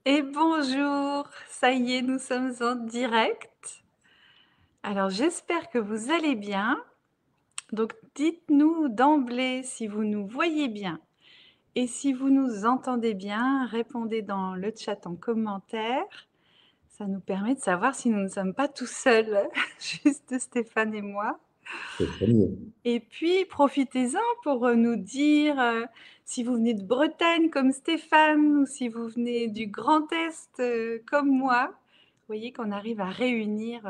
Et bonjour, ça y est, nous sommes en direct. Alors j'espère que vous allez bien. Donc dites-nous d'emblée si vous nous voyez bien et si vous nous entendez bien, répondez dans le chat en commentaire. Ça nous permet de savoir si nous ne sommes pas tout seuls, juste Stéphane et moi. C'est très mieux. Et puis profitez-en pour nous dire si vous venez de Bretagne comme Stéphane ou si vous venez du Grand Est comme moi. Vous voyez qu'on arrive à réunir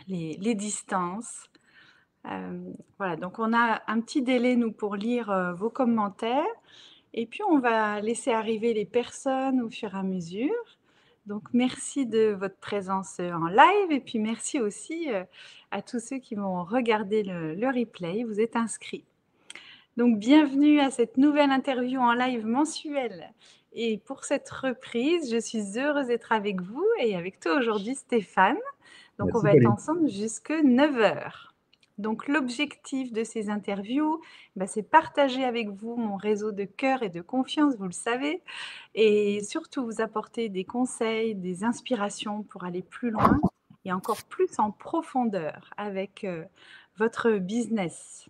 les distances. Voilà, donc on a un petit délai, nous, pour lire vos commentaires. Et puis, on va laisser arriver les personnes au fur et à mesure. Donc, merci de votre présence en live. Et puis, merci aussi à tous ceux qui vont regarder le replay. Vous êtes inscrits. Donc, bienvenue à cette nouvelle interview en live mensuelle. Et pour cette reprise, je suis heureuse d'être avec vous et avec toi aujourd'hui, Stéphane. Donc, on Merci va être Pauline. ensemble jusque 9 heures. Donc, l'objectif de ces interviews, c'est partager avec vous mon réseau de cœur et de confiance, vous le savez, et surtout vous apporter des conseils, des inspirations pour aller plus loin et encore plus en profondeur avec votre business.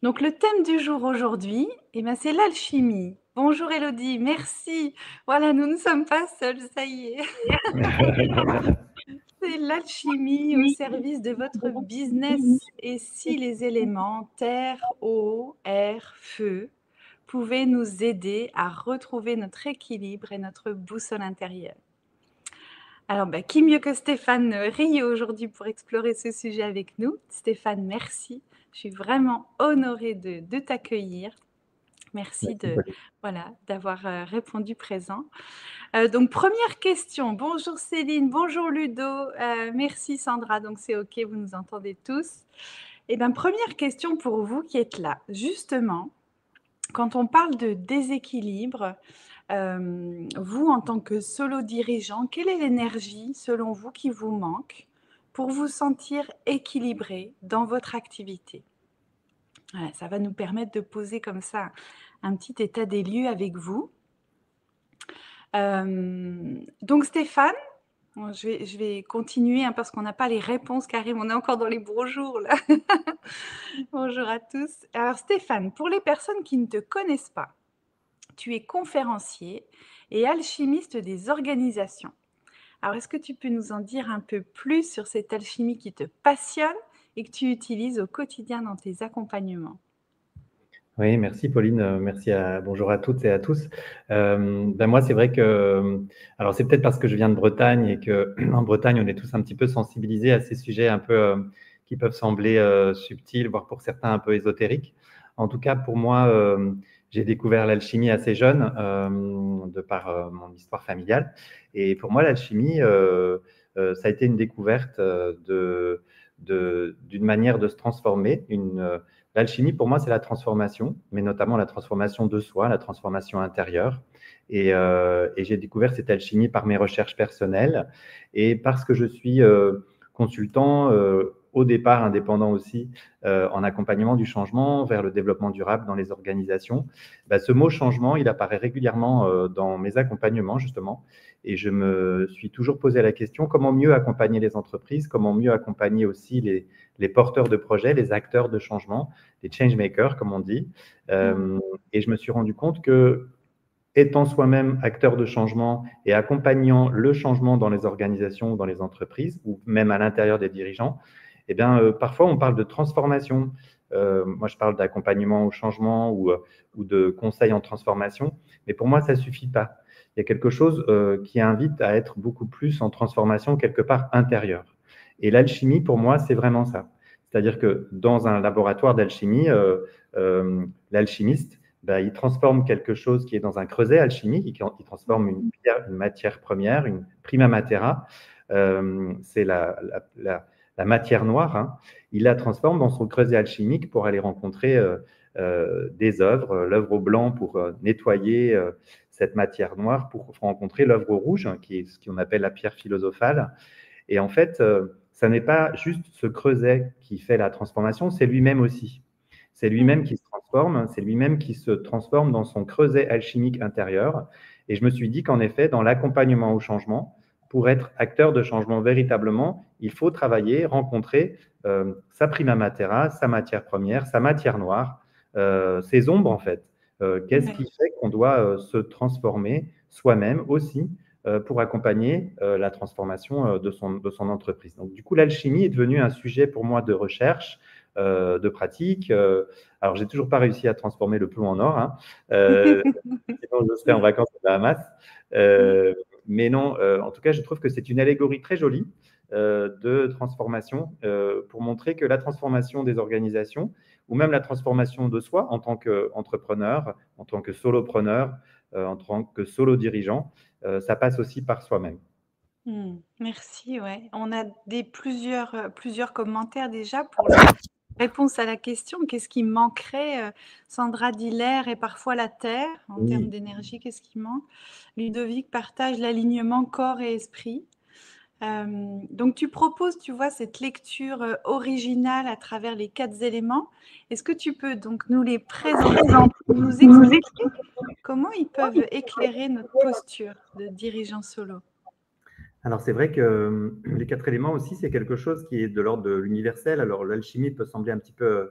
Donc, le thème du jour aujourd'hui, c'est l'alchimie. Bonjour Elodie, merci. Voilà, nous ne sommes pas seuls, ça y est. C'est l'alchimie au service de votre business. Et si les éléments terre, eau, air, feu pouvaient nous aider à retrouver notre équilibre et notre boussole intérieure. Alors, qui mieux que Stéphane Rio aujourd'hui pour explorer ce sujet avec nous. Stéphane, merci. Je suis vraiment honorée de t'accueillir. Merci Merci Pauline. d'avoir répondu présent. Donc, première question. Bonjour Céline, bonjour Ludo. Merci Sandra, donc c'est OK, vous nous entendez tous. Eh bien, première question pour vous qui êtes là. Justement, quand on parle de déséquilibre, vous, en tant que solo dirigeant, quelle est l'énergie, selon vous, qui vous manque pour vous sentir équilibré dans votre activité? Voilà, ça va nous permettre de poser comme ça un petit état des lieux avec vous. Donc Stéphane, bon, je vais continuer parce qu'on n'a pas les réponses qui arrivent, on est encore dans les bonjours là. Bonjour à tous. Alors Stéphane, pour les personnes qui ne te connaissent pas, tu es conférencier et alchimiste des organisations. Alors est-ce que tu peux nous en dire un peu plus sur cette alchimie qui te passionne et que tu utilises au quotidien dans tes accompagnements? Oui, merci Pauline. Bonjour à toutes et à tous. Moi, c'est vrai que, alors c'est peut-être parce que je viens de Bretagne et que en Bretagne, on est tous un petit peu sensibilisés à ces sujets un peu qui peuvent sembler subtils, voire pour certains un peu ésotériques. En tout cas, pour moi, j'ai découvert l'alchimie assez jeune de par mon histoire familiale. Et pour moi, l'alchimie, ça a été une découverte d'une manière de se transformer, l'alchimie, pour moi, c'est la transformation, mais notamment la transformation de soi, la transformation intérieure. Et j'ai découvert cette alchimie par mes recherches personnelles et parce que je suis consultant, au départ indépendant aussi, en accompagnement du changement vers le développement durable dans les organisations. Ce mot changement, il apparaît régulièrement dans mes accompagnements, justement. Et je me suis toujours posé la question, comment mieux accompagner les entreprises, comment mieux accompagner aussi les porteurs de projets, les acteurs de changement, les changemakers, comme on dit. Et je me suis rendu compte que, étant soi-même acteur de changement et accompagnant le changement dans les organisations ou dans les entreprises, ou même à l'intérieur des dirigeants, eh bien, parfois on parle de transformation. Moi, je parle d'accompagnement au changement ou de conseil en transformation, mais pour moi, ça ne suffit pas. Il y a quelque chose qui invite à être beaucoup plus en transformation quelque part intérieure. Et l'alchimie, pour moi, c'est vraiment ça. C'est-à-dire que dans un laboratoire d'alchimie, l'alchimiste, il transforme quelque chose qui est dans un creuset alchimique, il transforme une matière première, une prima matera, c'est la matière noire, hein. Il la transforme dans son creuset alchimique pour aller rencontrer des œuvres, l'œuvre au blanc pour nettoyer cette matière noire, pour rencontrer l'œuvre au rouge, hein, qui est ce qu'on appelle la pierre philosophale. Et en fait, ça n'est pas juste ce creuset qui fait la transformation, c'est lui-même aussi. C'est lui-même qui se transforme, c'est lui-même qui se transforme dans son creuset alchimique intérieur. Et je me suis dit qu'en effet, dans l'accompagnement au changement, pour être acteur de changement véritablement, il faut travailler, rencontrer sa prima matera, sa matière première, sa matière noire, ses ombres en fait. Qu'est-ce qui Ouais. fait qu'on doit se transformer soi-même aussi pour accompagner la transformation de son entreprise. Donc, du coup, l'alchimie est devenue un sujet pour moi de recherche, de pratique. Alors, j'ai toujours pas réussi à transformer le plomb en or, hein. Euh, Sinon, je serais en vacances aux Bahamas. Euh, mais non, en tout cas, je trouve que c'est une allégorie très jolie de transformation pour montrer que la transformation des organisations ou même la transformation de soi en tant qu'entrepreneur, en tant que solopreneur, en tant que solo dirigeant, ça passe aussi par soi-même. Merci, ouais. On a plusieurs commentaires déjà pour la réponse à la question. Qu'est-ce qui manquerait? Sandra dit l'air et parfois la terre. En termes Oui, d'énergie, qu'est-ce qui manque? Ludovic partage l'alignement corps et esprit. Donc tu proposes, tu vois, cette lecture, originale à travers les 4 éléments. Est-ce que tu peux donc nous les présenter, nous expliquer comment ils peuvent éclairer notre posture de dirigeant solo? alors c'est vrai que les quatre éléments aussi, c'est quelque chose qui est de l'ordre de l'universel. Alors l'alchimie peut sembler un petit peu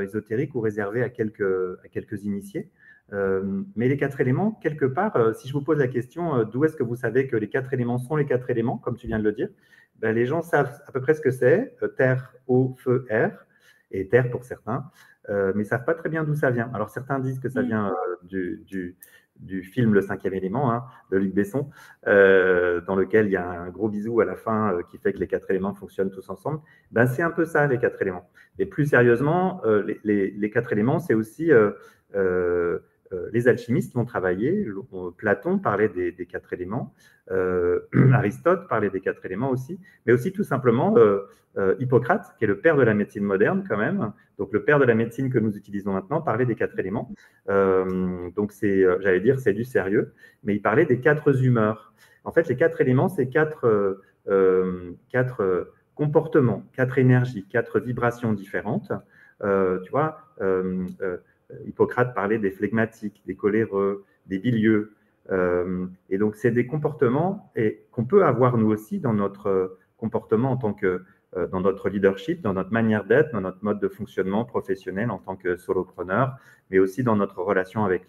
ésotérique ou réservé à quelques initiés. Mais les quatre éléments, quelque part, si je vous pose la question d'où est-ce que vous savez que les quatre éléments sont les quatre éléments, comme tu viens de le dire, ben, les gens savent à peu près ce que c'est, terre, eau, feu, air, et terre pour certains, mais ne savent pas très bien d'où ça vient. Alors certains disent que ça Mmh. vient du film Le Cinquième élément hein, de Luc Besson, dans lequel il y a un gros bisou à la fin qui fait que les quatre éléments fonctionnent tous ensemble. Ben, c'est un peu ça, les quatre éléments. Et plus sérieusement, les quatre éléments, c'est aussi euh, les alchimistes vont travailler. Platon parlait des quatre éléments, Aristote parlait des quatre éléments aussi, mais aussi tout simplement Hippocrate, qui est le père de la médecine moderne quand même, donc le père de la médecine que nous utilisons maintenant, parlait des quatre éléments. Donc c'est, j'allais dire, c'est du sérieux, mais il parlait des quatre humeurs. En fait, les quatre éléments, c'est quatre comportements, quatre énergies, quatre vibrations différentes. Tu vois, Hippocrate parlait des flegmatiques, des coléreux, des bilieux. Et donc, c'est des comportements qu'on peut avoir nous aussi dans notre comportement en tant que dans notre leadership, dans notre manière d'être, dans notre mode de fonctionnement professionnel en tant que solopreneur, mais aussi dans notre relation avec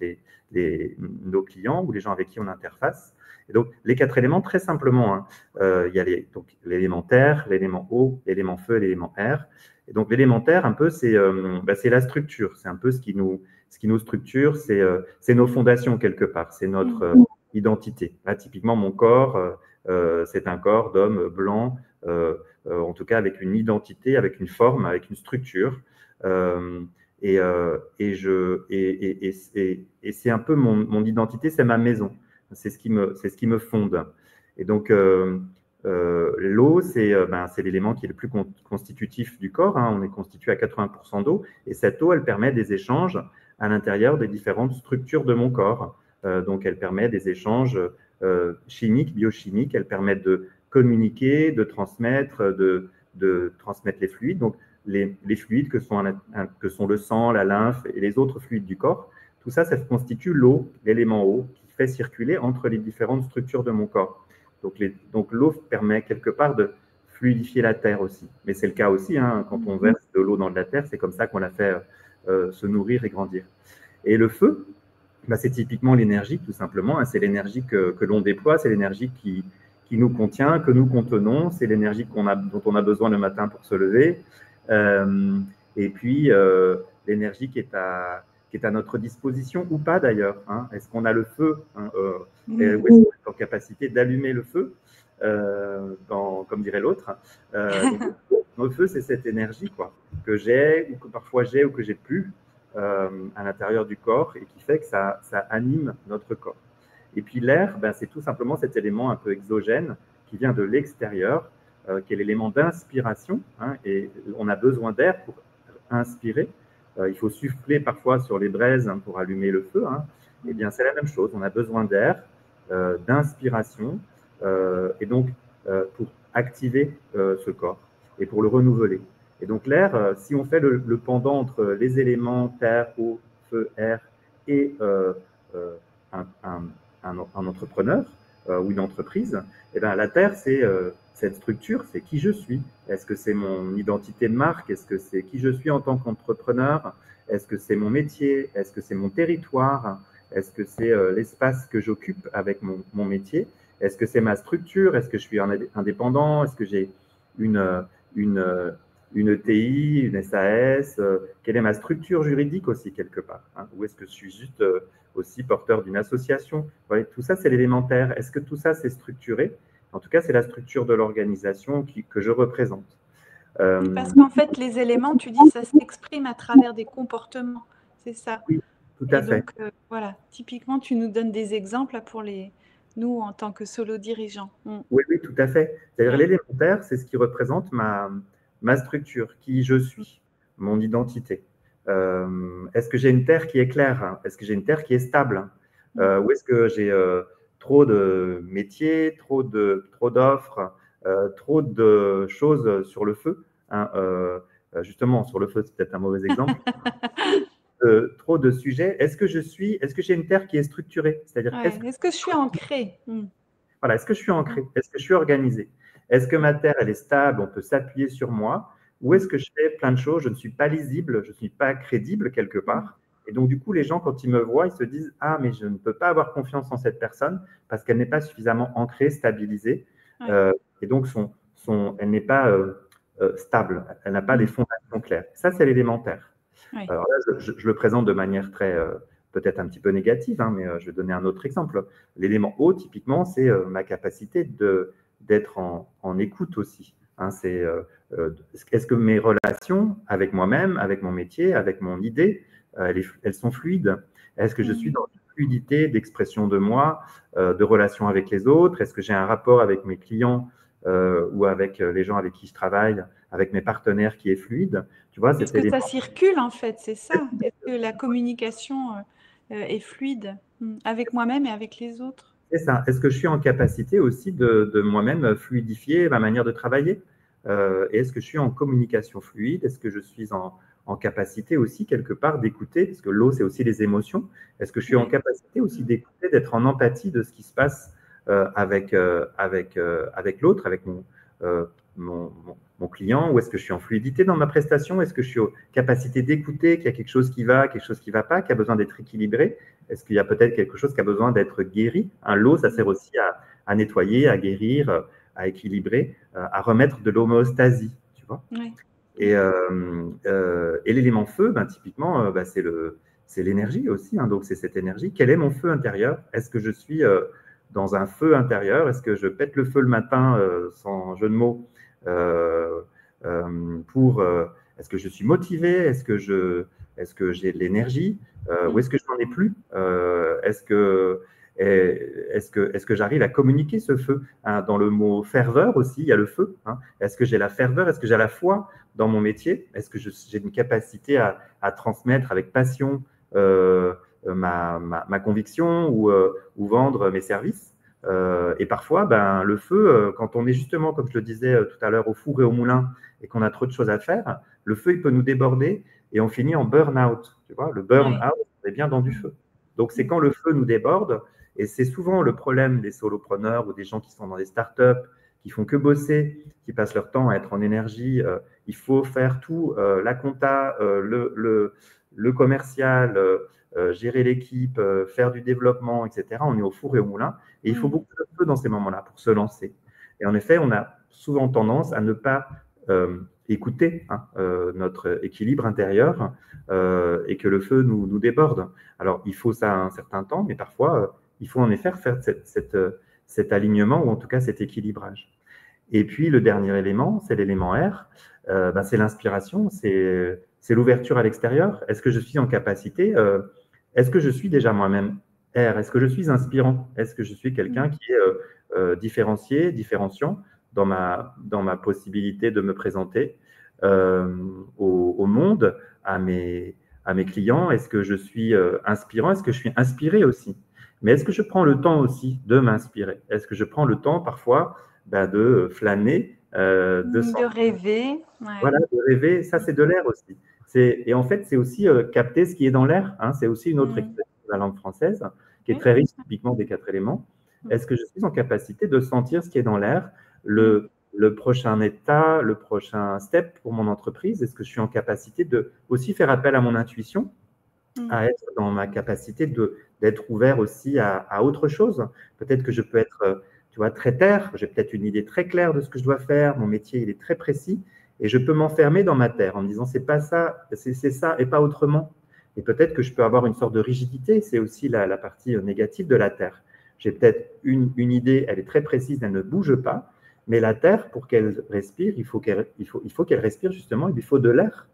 nos clients ou les gens avec qui on interface. Et donc, les quatre éléments, très simplement, hein, il y a l'élément terre, l'élément eau, l'élément feu et l'élément air. Et donc, l'élémentaire, un peu, c'est la structure. C'est un peu ce qui nous structure, c'est nos fondations quelque part. C'est notre Mmh. identité. Là, typiquement, mon corps, c'est un corps d'homme blanc, en tout cas avec une identité, avec une forme, avec une structure. Et c'est un peu mon identité, c'est ma maison. C'est ce qui me fonde. Et donc, l'eau, c'est l'élément qui est le plus constitutif du corps. Hein. On est constitué à 80% d'eau. Et cette eau, elle permet des échanges à l'intérieur des différentes structures de mon corps. Donc, elle permet des échanges chimiques, biochimiques. Elle permet de communiquer, de transmettre, de transmettre les fluides. Donc, les fluides que sont le sang, la lymphe et les autres fluides du corps. Tout ça, ça constitue l'eau, l'élément eau, qui fait circuler entre les différentes structures de mon corps. Donc l'eau permet quelque part de fluidifier la terre aussi. Mais c'est le cas aussi, hein, quand on verse de l'eau dans de la terre, c'est comme ça qu'on la fait se nourrir et grandir. Et le feu, bah, c'est typiquement l'énergie, tout simplement. Hein, c'est l'énergie que l'on déploie, c'est l'énergie qui nous contient, que nous contenons, c'est l'énergie dont on a besoin le matin pour se lever. Et puis, l'énergie qui est à notre disposition ou pas d'ailleurs. Hein. Est-ce qu'on a le feu hein, et est-ce qu'on est en capacité d'allumer le feu comme dirait l'autre. Donc, le feu, c'est cette énergie quoi, que j'ai ou que parfois j'ai ou que j'ai plus à l'intérieur du corps et qui fait que ça anime notre corps. Et puis l'air, ben, c'est tout simplement cet élément un peu exogène qui vient de l'extérieur, qui est l'élément d'inspiration. Hein, et on a besoin d'air pour inspirer. Il faut souffler parfois sur les braises hein, pour allumer le feu. Hein. Eh bien, c'est la même chose. On a besoin d'air, d'inspiration, et donc pour activer ce corps et pour le renouveler. Et donc l'air, si on fait le pendant entre les éléments terre, eau, feu, air et un un entrepreneur ou une entreprise, eh ben, la Terre, c'est cette structure, c'est qui je suis. Est-ce que c'est mon identité de marque? Est-ce que c'est qui je suis en tant qu'entrepreneur? Est-ce que c'est mon métier? Est-ce que c'est mon territoire? Est-ce que c'est l'espace que j'occupe avec mon métier? Est-ce que c'est ma structure? Est-ce que je suis indépendant? Est-ce que j'ai une, une ETI, une SAS? Quelle est ma structure juridique aussi quelque part, hein? Ou est-ce que je suis juste aussi porteur d'une association? Voilà, tout ça, c'est l'élémentaire. Est-ce que tout ça, c'est structuré? En tout cas, c'est la structure de l'organisation que je représente. Oui, parce qu'en fait, les éléments, tu dis, ça s'exprime à travers des comportements, c'est ça. Oui, tout Et à fait. donc, voilà, typiquement, tu nous donnes des exemples là, pour nous en tant que solo dirigeants. Oui, oui, tout à fait. C'est-à-dire Ouais. l'élémentaire, c'est ce qui représente ma structure, qui je suis, mon identité. Est-ce que j'ai une terre qui est claire, hein? Est-ce que j'ai une terre qui est stable, hein? Ou est-ce que j'ai trop de métiers, trop d'offres, trop de choses sur le feu, hein? Justement, sur le feu, c'est peut-être un mauvais exemple. Trop de sujets. Est-ce que j'ai une terre qui est structurée? C'est-à-dire, Ouais. Est-ce que je suis ancrée? voilà, est-ce que je suis ancré? Est-ce que je suis organisé? Est-ce que ma terre, elle est stable? On peut s'appuyer sur moi? Ou est-ce que je fais plein de choses? Je ne suis pas lisible, je ne suis pas crédible quelque part. Et donc, du coup, les gens, quand ils me voient, ils se disent: ah, mais je ne peux pas avoir confiance en cette personne parce qu'elle n'est pas suffisamment ancrée, stabilisée. Ouais. Euh, et donc, elle n'est pas stable. Elle n'a pas des fondations claires. Ça, c'est l'élémentaire. Ouais. Alors là, je le présente de manière très, peut-être un petit peu négative, hein, mais je vais donner un autre exemple. L'élément haut, typiquement, c'est ma capacité d'être en écoute aussi, hein. Est-ce que mes relations avec moi-même, avec mon métier, avec mon idée, elles sont fluides? Est-ce que je suis dans une fluidité d'expression de moi, de relation avec les autres? Est-ce que j'ai un rapport avec mes clients ou avec les gens avec qui je travaille, avec mes partenaires qui est fluide? Tu vois, Est-ce cet que ça élément. circule en fait, c'est ça? Est-ce que la communication est fluide avec moi-même et avec les autres? C'est ça. Est-ce que je suis en capacité aussi de moi-même fluidifier ma manière de travailler? Et est-ce que je suis en communication fluide? Est-ce que je suis en capacité aussi, quelque part, d'écouter? Parce que l'eau, c'est aussi les émotions. Est-ce que je suis en Ouais. capacité aussi d'écouter, d'être en empathie de ce qui se passe avec l'autre, avec mon client? Ou est-ce que je suis en fluidité dans ma prestation? Est-ce que je suis en capacité d'écouter qu'il y a quelque chose qui va, quelque chose qui ne va pas, qui a besoin d'être équilibré? Est-ce qu'il y a peut-être quelque chose qui a besoin d'être guéri? L'eau, ça sert aussi à nettoyer, à guérir, à équilibrer, à remettre de l'homéostasie, tu vois. Ouais. Et l'élément feu, ben, typiquement, c'est l'énergie aussi, hein. Donc, c'est cette énergie. Quel est mon feu intérieur? Est-ce que je suis dans un feu intérieur? Est-ce que je pète le feu le matin, sans jeu de mots, est-ce que je suis motivé? Est-ce que j'ai de l'énergie? Ou est-ce que je n'en ai plus? Est-ce que j'arrive à communiquer ce feu, hein? Dans le mot ferveur aussi, il y a le feu, hein. Est-ce que j'ai la ferveur? Est-ce que j'ai la foi dans mon métier? Est-ce que j'ai une capacité à transmettre avec passion ma conviction ou vendre mes services? Et parfois, ben, le feu, quand on est justement, comme je le disais tout à l'heure, au four et au moulin et qu'on a trop de choses à faire, le feu, il peut nous déborder et on finit en burn-out. Tu vois, le burn-out, Ouais. on est bien dans du feu. Donc, c'est quand le feu nous déborde, et c'est souvent le problème des solopreneurs ou des gens qui sont dans des startups, qui font que bosser, qui passent leur temps à être en énergie. Il faut faire tout, la compta, le commercial, gérer l'équipe, faire du développement, etc. On est au four et au moulin. Et il faut beaucoup de feu dans ces moments-là pour se lancer. Et en effet, on a souvent tendance à ne pas écouter, hein, notre équilibre intérieur et que le feu nous déborde. Alors, il faut ça un certain temps, mais parfois, il faut en effet faire cet alignement ou en tout cas cet équilibrage. Et puis, le dernier élément, c'est l'élément R. C'est l'inspiration, c'est l'ouverture à l'extérieur. Est-ce que je suis en capacité est-ce que je suis déjà moi-même R? Est-ce que je suis inspirant? Est-ce que je suis quelqu'un qui est différencié, différenciant dans ma possibilité de me présenter au monde, à mes clients? Est-ce que je suis inspirant? Est-ce que je suis inspiré aussi? Mais est-ce que je prends le temps aussi de m'inspirer? Est-ce que je prends le temps parfois de flâner, De rêver. Ouais. voilà, de rêver? Ça, c'est de l'air aussi. Et en fait, c'est aussi capter ce qui est dans l'air, hein. C'est aussi une autre expression de la langue française. qui est Oui. très riche typiquement des 4 éléments. Est-ce que je suis en capacité de sentir ce qui est dans l'air, le prochain état, le prochain step pour mon entreprise? Est-ce que je suis en capacité de aussi faire appel à mon intuition, à être dans ma capacité d'être ouvert aussi à autre chose? Peut-être que je peux être, tu vois, très terre, j'ai peut-être une idée très claire de ce que je dois faire, mon métier, il est très précis, et je peux m'enfermer dans ma terre en me disant, c'est pas ça, c'est ça et pas autrement. Et peut-être que je peux avoir une sorte de rigidité, c'est aussi la partie négative de la terre. J'ai peut-être une idée, elle est très précise, elle ne bouge pas, mais la terre, pour qu'elle respire, il faut qu'elle respire justement, il lui faut de l'air.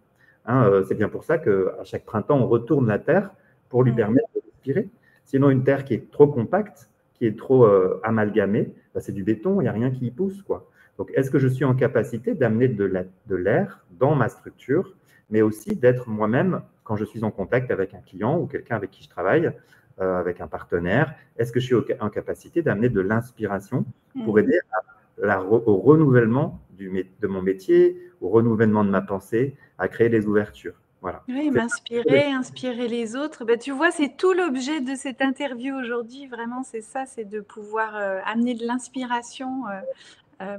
Hein, c'est bien pour ça qu'à chaque printemps, on retourne la terre pour lui permettre de respirer. Sinon, une terre qui est trop compacte, qui est trop amalgamée, bah, c'est du béton, il n'y a rien qui y pousse, quoi. Donc, est-ce que je suis en capacité d'amener de l'air dans ma structure, mais aussi d'être moi-même quand je suis en contact avec un client ou quelqu'un avec qui je travaille, avec un partenaire? Est-ce que je suis en capacité d'amener de l'inspiration pour aider au renouvellement de mon métier, au renouvellement de ma pensée, à créer des ouvertures? Voilà. Oui, m'inspirer, inspirer les autres. Ben, tu vois, c'est tout l'objet de cette interview aujourd'hui. Vraiment, c'est ça, c'est de pouvoir amener de l'inspiration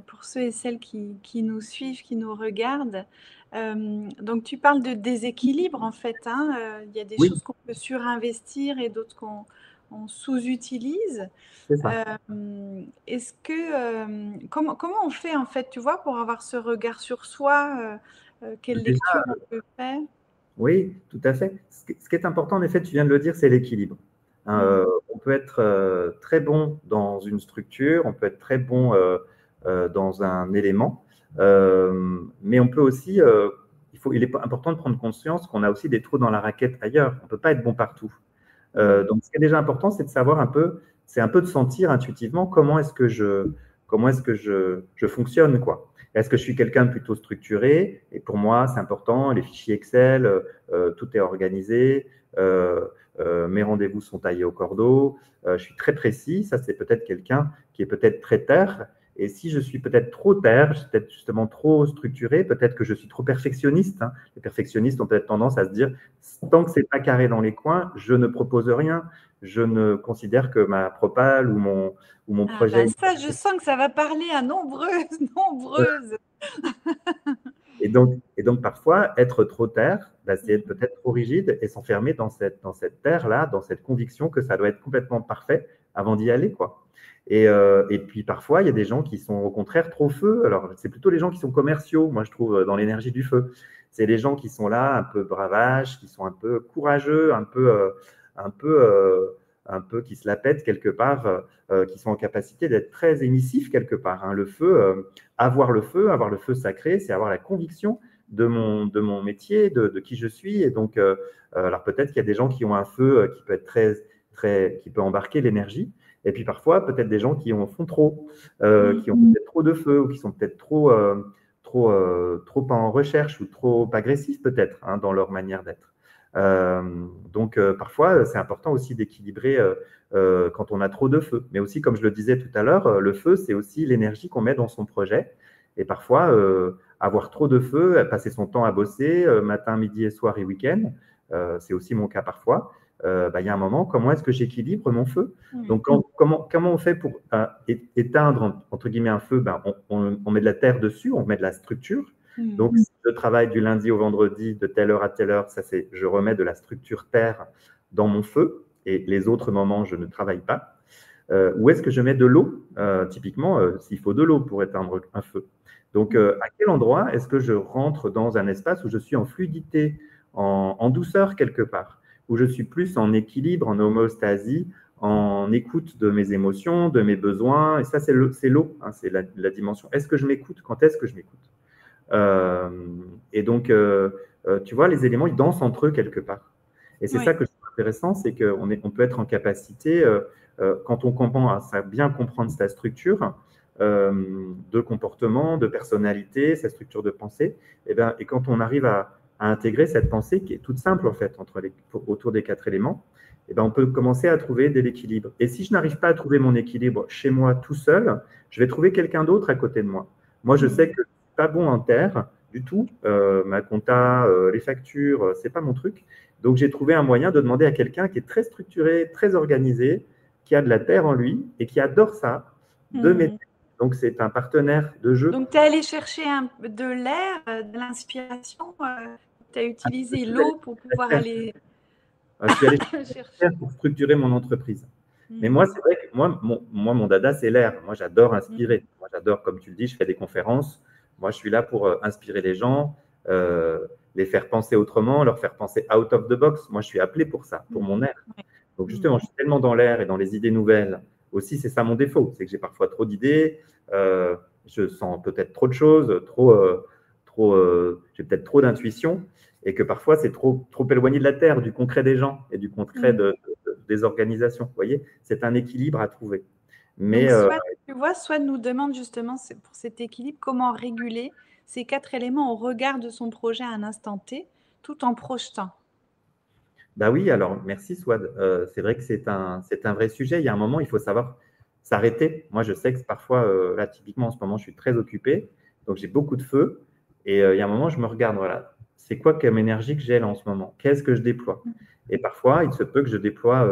pour ceux et celles qui nous suivent, qui nous regardent. Donc, tu parles de déséquilibre, en fait. Hein. Il y a des Oui, choses qu'on peut surinvestir et d'autres qu'on sous-utilise. c'est ça. Est-ce que comment on fait, en fait, tu vois, pour avoir ce regard sur soi quelle Déjà, lecture on peut faire? oui, tout à fait. Ce qui est important, en effet, tu viens de le dire, c'est l'équilibre. Hein, Mmh. on peut être très bon dans une structure, on peut être très bon dans un élément, mais on peut aussi, il est important de prendre conscience qu'on a aussi des trous dans la raquette ailleurs. On ne peut pas être bon partout. Donc, ce qui est déjà important, c'est de savoir un peu, c'est un peu de sentir intuitivement comment est-ce que je fonctionne, quoi. Est-ce que je suis quelqu'un de plutôt structuré? Et pour moi, c'est important, les fichiers Excel, tout est organisé, mes rendez-vous sont taillés au cordeau, je suis très précis. Ça, c'est peut-être quelqu'un qui est peut-être très terre. Et si je suis peut-être trop terre, je suis peut-être justement trop structuré, peut-être que je suis trop perfectionniste. Hein. Les perfectionnistes ont peut-être tendance à se dire, tant que c'est pas carré dans les coins, je ne propose rien. Je ne considère que ma propale ou mon Ah bah projet. ça, je sens que ça va parler à nombreuses, nombreuses. Et donc, parfois, être trop terre, bah, c'est être Mmh. peut-être trop rigide et s'enfermer dans cette terre-là, dans cette conviction que ça doit être complètement parfait avant d'y aller, quoi. Et puis, parfois, il y a des gens qui sont au contraire trop feu. Alors, c'est plutôt les gens qui sont commerciaux, moi, je trouve, dans l'énergie du feu. C'est les gens qui sont là, un peu bravaches, qui sont un peu courageux, un peu, un peu qui se la pètent quelque part, qui sont en capacité d'être très émissifs quelque part. Hein. Le feu, avoir le feu sacré, c'est avoir la conviction de mon métier, de qui je suis. Et donc, alors peut-être qu'il y a des gens qui ont un feu qui peut être qui peut embarquer l'énergie. Et puis parfois, peut-être des gens qui en font trop, qui ont peut-être trop de feu ou qui sont peut-être trop en recherche ou trop agressifs peut-être hein, dans leur manière d'être. Donc parfois, c'est important aussi d'équilibrer quand on a trop de feu. Mais aussi, comme je le disais tout à l'heure, le feu, c'est aussi l'énergie qu'on met dans son projet. Et parfois, avoir trop de feu, passer son temps à bosser, matin, midi et soir et week-end, c'est aussi mon cas parfois. Bah, il y a un moment, comment est-ce que j'équilibre mon feu? Donc, comment on fait pour éteindre, entre guillemets, un feu? Ben, on met de la terre dessus, on met de la structure. Donc, si je travaille du lundi au vendredi, de telle heure à telle heure, ça c'est, je remets de la structure terre dans mon feu et les autres moments, je ne travaille pas. Où est-ce que je mets de l'eau? Typiquement, s'il faut de l'eau pour éteindre un feu. Donc, à quel endroit est-ce que je rentre dans un espace où je suis en fluidité, en douceur quelque part, où je suis plus en équilibre, en homéostasie, en écoute de mes émotions, de mes besoins. Et ça, c'est l'eau, hein, c'est la dimension. Est-ce que je m'écoute? Quand est-ce que je m'écoute? Et donc, tu vois, les éléments, ils dansent entre eux quelque part. Et c'est ça Oui. que je trouve intéressant, c'est on peut être en capacité, quand on comprend à bien comprendre sa structure de comportement, de personnalité, sa structure de pensée, et quand on arrive à intégrer cette pensée qui est toute simple en fait autour des 4 éléments, on peut commencer à trouver de l'équilibre. Et si je n'arrive pas à trouver mon équilibre chez moi tout seul, je vais trouver quelqu'un d'autre à côté de moi. Moi, je sais que je ne suis pas bon en terre du tout. Ma compta, les factures, c'est pas mon truc. Donc, j'ai trouvé un moyen de demander à quelqu'un qui est très structuré, très organisé, qui a de la terre en lui et qui adore ça, de m'aider. Donc, c'est un partenaire de jeu. Donc, tu es allé chercher de l'air, de l'inspiration. Tu as utilisé l'eau pour pouvoir aller Je suis allé chercher. pour structurer mon entreprise. Mais moi, c'est vrai que mon dada, c'est l'air. Moi, j'adore inspirer. Moi, j'adore, comme tu le dis, je fais des conférences. Moi, je suis là pour inspirer les gens, les faire penser autrement, leur faire penser out of the box. Moi, je suis appelé pour ça, pour mon air. Donc, justement, je suis tellement dans l'air et dans les idées nouvelles. Aussi, c'est ça mon défaut, c'est que j'ai parfois trop d'idées. Je sens peut-être trop de choses, j'ai peut-être trop d'intuition et que parfois, c'est trop éloigné de la terre, du concret des gens et du concret des organisations. Vous voyez, c'est un équilibre à trouver. Mais donc, soit nous demande justement pour cet équilibre comment réguler ces 4 éléments au regard de son projet à un instant T, tout en projetant. Bah oui, alors merci Swad. C'est vrai que c'est un vrai sujet. Il y a un moment, il faut savoir s'arrêter. Moi, je sais que parfois, là, typiquement en ce moment, je suis très occupé, donc j'ai beaucoup de feu. Et il y a un moment, je me regarde, voilà, c'est quoi comme énergie que j'ai là en ce moment? Qu'est-ce que je déploie? Et parfois, il se peut que je déploie,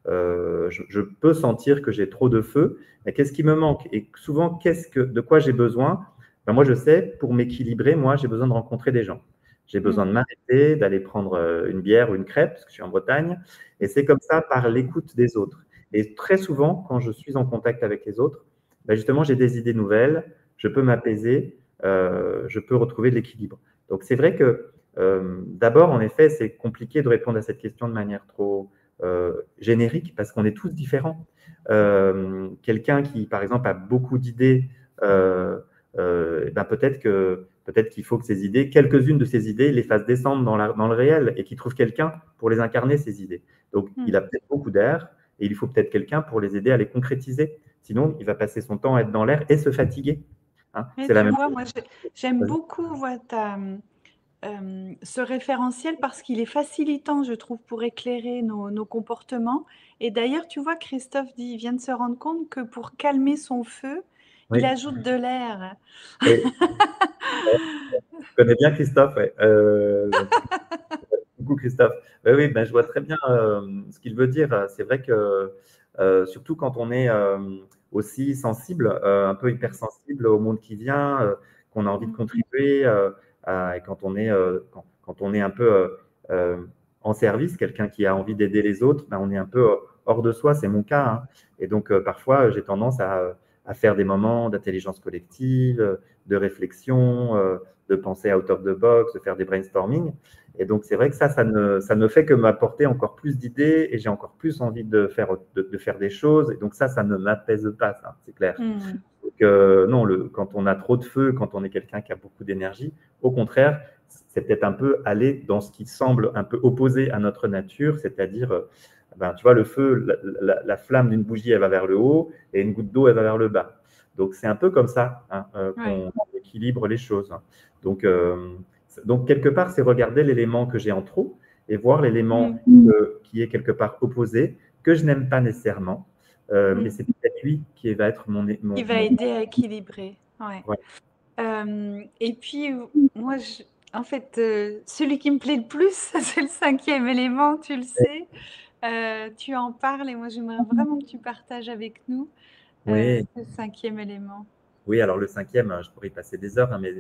je peux sentir que j'ai trop de feu, mais qu'est-ce qui me manque? Et souvent, de quoi j'ai besoin? Ben, moi, je sais, pour m'équilibrer, moi, j'ai besoin de rencontrer des gens. J'ai besoin de m'arrêter, d'aller prendre une bière ou une crêpe, parce que je suis en Bretagne. Et c'est comme ça, par l'écoute des autres. Et très souvent, quand je suis en contact avec les autres, ben justement, j'ai des idées nouvelles, je peux m'apaiser, je peux retrouver de l'équilibre. Donc, c'est vrai que d'abord, en effet, c'est compliqué de répondre à cette question de manière trop générique, parce qu'on est tous différents. Quelqu'un qui, par exemple, a beaucoup d'idées, ben peut-être qu'il faut que ces idées, quelques-unes de ces idées, les fasse descendre dans le réel et qu'il trouve quelqu'un pour les incarner, ces idées. Donc, il a peut-être beaucoup d'air et il faut peut-être quelqu'un pour les aider à les concrétiser. Sinon, il va passer son temps à être dans l'air et se fatiguer. Hein, c'est la même chose. Moi, j'aime beaucoup ce référentiel parce qu'il est facilitant, je trouve, pour éclairer nos comportements. Et d'ailleurs, tu vois, Christophe vient de se rendre compte que pour calmer son feu, il ajoute de l'air. Oui. Je connais bien Christophe. Ouais. Coucou Christophe. Oui, ben, je vois très bien ce qu'il veut dire. C'est vrai que surtout quand on est aussi sensible, un peu hypersensible au monde qui vient, qu'on a envie de contribuer, et quand on est un peu en service, quelqu'un qui a envie d'aider les autres, ben, on est un peu hors de soi, c'est mon cas. Hein. Et donc parfois, j'ai tendance à faire des moments d'intelligence collective, de réflexion, de penser out of the box, de faire des brainstorming. Et donc, c'est vrai que ça ne fait que m'apporter encore plus d'idées et j'ai encore plus envie de faire des choses. Et donc, ça ne m'apaise pas, ça, c'est clair. Donc, non, quand on a trop de feu, quand on est quelqu'un qui a beaucoup d'énergie, au contraire, c'est peut-être un peu aller dans ce qui semble un peu opposé à notre nature, c'est-à-dire, ben, tu vois, le feu, la flamme d'une bougie, elle va vers le haut et une goutte d'eau, elle va vers le bas. Donc, c'est un peu comme ça hein, qu'on équilibre les choses. Donc, quelque part, c'est regarder l'élément que j'ai en trop et voir l'élément qui est quelque part opposé, que je n'aime pas nécessairement. Mais c'est peut-être lui qui va être qui va aider à équilibrer. Ouais. Et puis, moi, en fait, celui qui me plaît le plus, c'est le 5e élément, tu le sais. Tu en parles et moi, j'aimerais vraiment que tu partages avec nous Oui. ce 5e élément. Oui, alors le 5e, je pourrais y passer des heures, hein, mais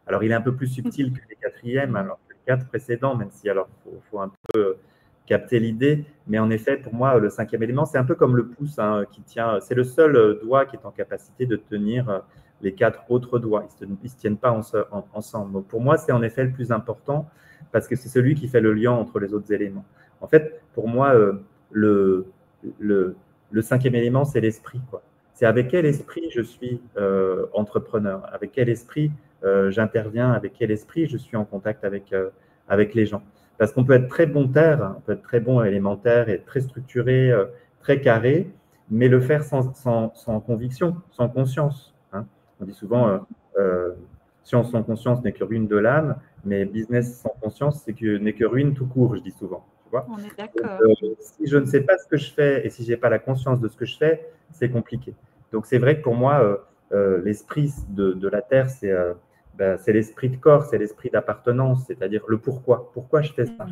alors il est un peu plus subtil que les 4e, alors que les 4 précédents, même si alors faut un peu capter l'idée. Mais en effet, pour moi, le 5e élément, c'est un peu comme le pouce hein, qui tient. C'est le seul doigt qui est en capacité de tenir les 4 autres doigts. Ils ne se tiennent pas ensemble. Donc pour moi, c'est en effet le plus important parce que c'est celui qui fait le lien entre les autres éléments. En fait, pour moi, le 5e élément, c'est l'esprit, quoi. C'est avec quel esprit je suis entrepreneur, avec quel esprit j'interviens, avec quel esprit je suis en contact avec les gens. Parce qu'on peut être très bon terre, on peut être très bon élémentaire et très structuré, très carré, mais le faire sans conviction, sans conscience. Hein. On dit souvent, science sans conscience n'est que ruine de l'âme, mais business sans conscience n'est que ruine tout court, je dis souvent. Tu vois. On est d'accord. Si je ne sais pas ce que je fais et si je n'ai pas la conscience de ce que je fais, c'est compliqué. Donc, c'est vrai que pour moi, l'esprit de la Terre, c'est l'esprit de corps, c'est l'esprit d'appartenance, c'est-à-dire le pourquoi. Pourquoi je fais ça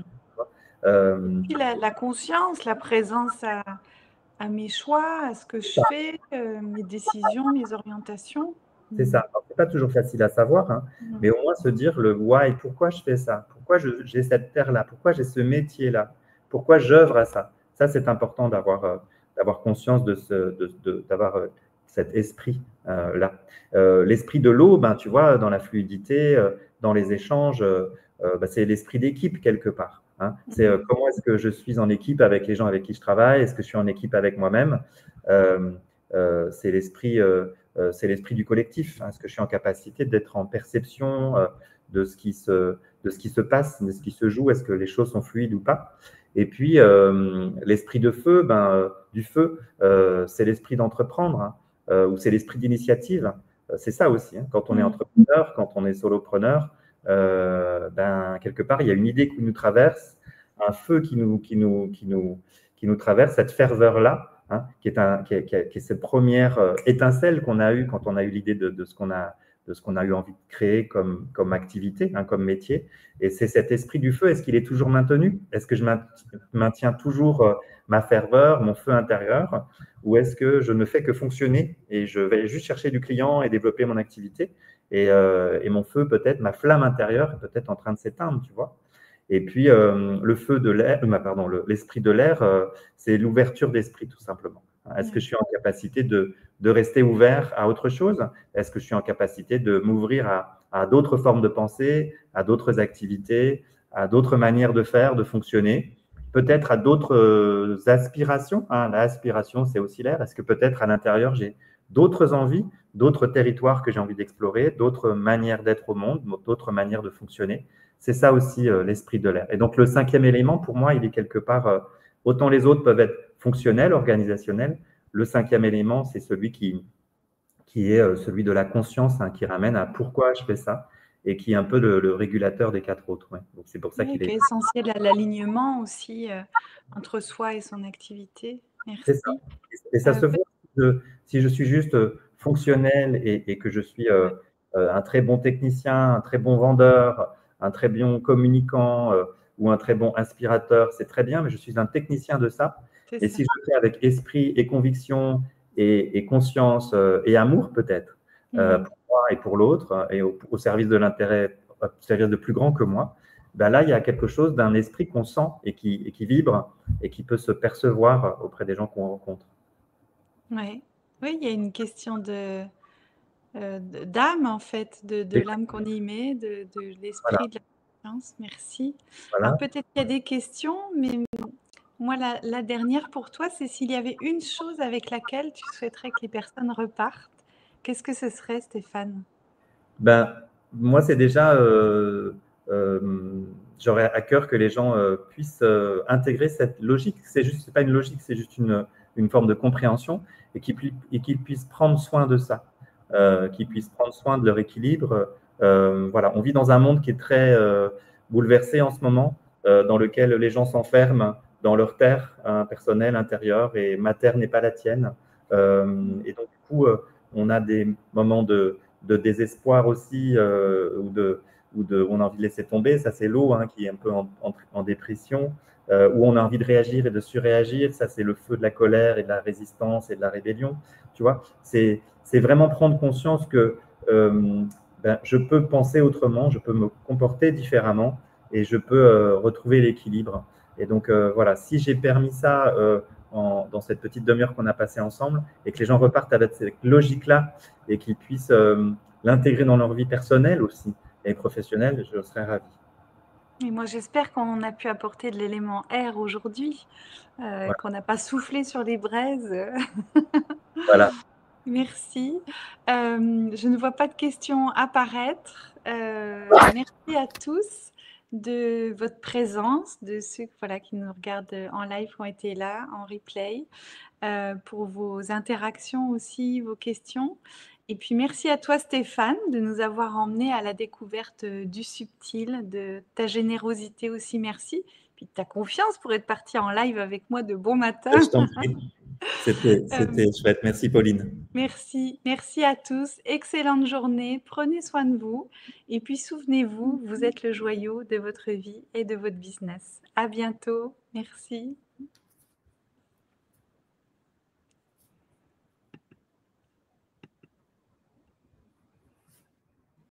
Puis la conscience, la présence à mes choix, à ce que je fais, mes décisions, mes orientations. C'est ça. Alors, c'est pas toujours facile à savoir, hein, Mm. mais au moins se dire le why, pourquoi je fais ça, pourquoi j'ai cette terre-là, pourquoi j'ai ce métier-là, pourquoi j'œuvre à ça. Ça, c'est important d'avoir conscience d'avoir cet esprit-là. L'esprit de l'eau, ben, tu vois, dans la fluidité, dans les échanges, ben, c'est l'esprit d'équipe quelque part. Hein. C'est comment est-ce que je suis en équipe avec les gens avec qui je travaille, est-ce que je suis en équipe avec moi-même. Euh, c'est l'esprit du collectif. Est-ce que je suis en capacité d'être en perception de ce qui se passe, de ce qui se joue? Est-ce que les choses sont fluides ou pas? Et puis, l'esprit de feu, du feu, c'est l'esprit d'entreprendre, hein, ou c'est l'esprit d'initiative. C'est ça aussi, hein. Quand on est entrepreneur, quand on est solopreneur, quelque part, il y a une idée qui nous traverse, un feu qui nous traverse, cette ferveur-là, hein, qui est cette première étincelle qu'on a eue quand on a eu l'idée de ce qu'on a eu envie de créer comme activité, hein, comme métier. Et c'est cet esprit du feu, est-ce qu'il est toujours maintenu? Est-ce que je maintiens toujours ma ferveur, mon feu intérieur? Ou est-ce que je ne fais que fonctionner et je vais juste chercher du client et développer mon activité? Et mon feu, peut-être, ma flamme intérieure est peut-être en train de s'éteindre, tu vois. Et puis, le feu de l'air, pardon, l'esprit de l'air, c'est l'ouverture d'esprit, tout simplement. Est-ce que je suis en capacité de rester ouvert à autre chose? Est-ce que je suis en capacité de m'ouvrir à d'autres formes de pensée, à d'autres activités, à d'autres manières de faire, de fonctionner, peut-être à d'autres aspirations, hein. L'aspiration, c'est aussi l'air. Est-ce que peut-être à l'intérieur, j'ai d'autres envies, d'autres territoires que j'ai envie d'explorer, d'autres manières d'être au monde, d'autres manières de fonctionner? C'est ça aussi l'esprit de l'air. Et donc, le cinquième élément, pour moi, il est quelque part, autant les autres peuvent être fonctionnels, organisationnels, le cinquième élément, c'est celui qui est celui de la conscience, hein, qui ramène à pourquoi je fais ça et qui est un peu le régulateur des quatre autres. Ouais. Donc, c'est pour ça Oui, qu'il qui est. est essentiel à l'alignement aussi entre soi et son activité. C'est ça. Merci. Et ça se Peut- voit si je suis juste fonctionnel et que je suis un très bon technicien, un très bon vendeur, un très bon communicant ou un très bon inspirateur, c'est très bien, mais je suis un technicien de ça. c'est Et ça. si je le fais avec esprit et conviction et conscience et amour peut-être pour moi et pour l'autre et au service de l'intérêt, au service de plus grand que moi, ben là, il y a quelque chose d'un esprit qu'on sent et qui vibre et qui peut se percevoir auprès des gens qu'on rencontre. Ouais. Oui, il y a une question d'âme, en fait, de Et l'âme qu'on y met, de voilà, l'esprit, de la conscience. Merci. Alors voilà. peut-être qu'il y a des questions, mais moi, la dernière pour toi, c'est s'il y avait une chose avec laquelle tu souhaiterais que les personnes repartent, qu'est-ce que ce serait, Stéphane? Ben, moi, c'est déjà, j'aurais à cœur que les gens puissent intégrer cette logique. C'est pas une logique, c'est juste une forme de compréhension et qu'ils puissent prendre soin de ça, qu'ils puissent prendre soin de leur équilibre. Voilà, on vit dans un monde qui est très bouleversé en ce moment, dans lequel les gens s'enferment dans leur terre personnelle, intérieure, et ma terre n'est pas la tienne. Et donc, du coup, on a des moments de désespoir aussi, où on a envie de laisser tomber. Ça, c'est l'eau, hein, qui est un peu en dépression, où on a envie de réagir et de surréagir. Ça, c'est le feu de la colère et de la résistance et de la rébellion. Tu vois, c'est vraiment prendre conscience que je peux penser autrement, je peux me comporter différemment et je peux retrouver l'équilibre. Et donc, voilà, si j'ai permis ça dans cette petite demi-heure qu'on a passée ensemble et que les gens repartent avec cette logique-là et qu'ils puissent l'intégrer dans leur vie personnelle aussi et professionnelle, je serais ravi. Et moi, j'espère qu'on a pu apporter de l'élément air aujourd'hui, Voilà. qu'on n'a pas soufflé sur les braises. Voilà. Merci. Je ne vois pas de questions apparaître. Merci à tous de votre présence, de ceux voilà, qui nous regardent en live, qui ont été là, en replay, pour vos interactions aussi, vos questions. Et puis merci à toi Stéphane de nous avoir emmenés à la découverte du subtil, de ta générosité aussi, merci. Puis de ta confiance pour être parti en live avec moi de bon matin. Je t'en prie. C'était Euh, chouette. Merci, Pauline. Merci, merci à tous. Excellente journée. Prenez soin de vous. Et puis souvenez-vous, vous êtes le joyau de votre vie et de votre business. À bientôt. Merci.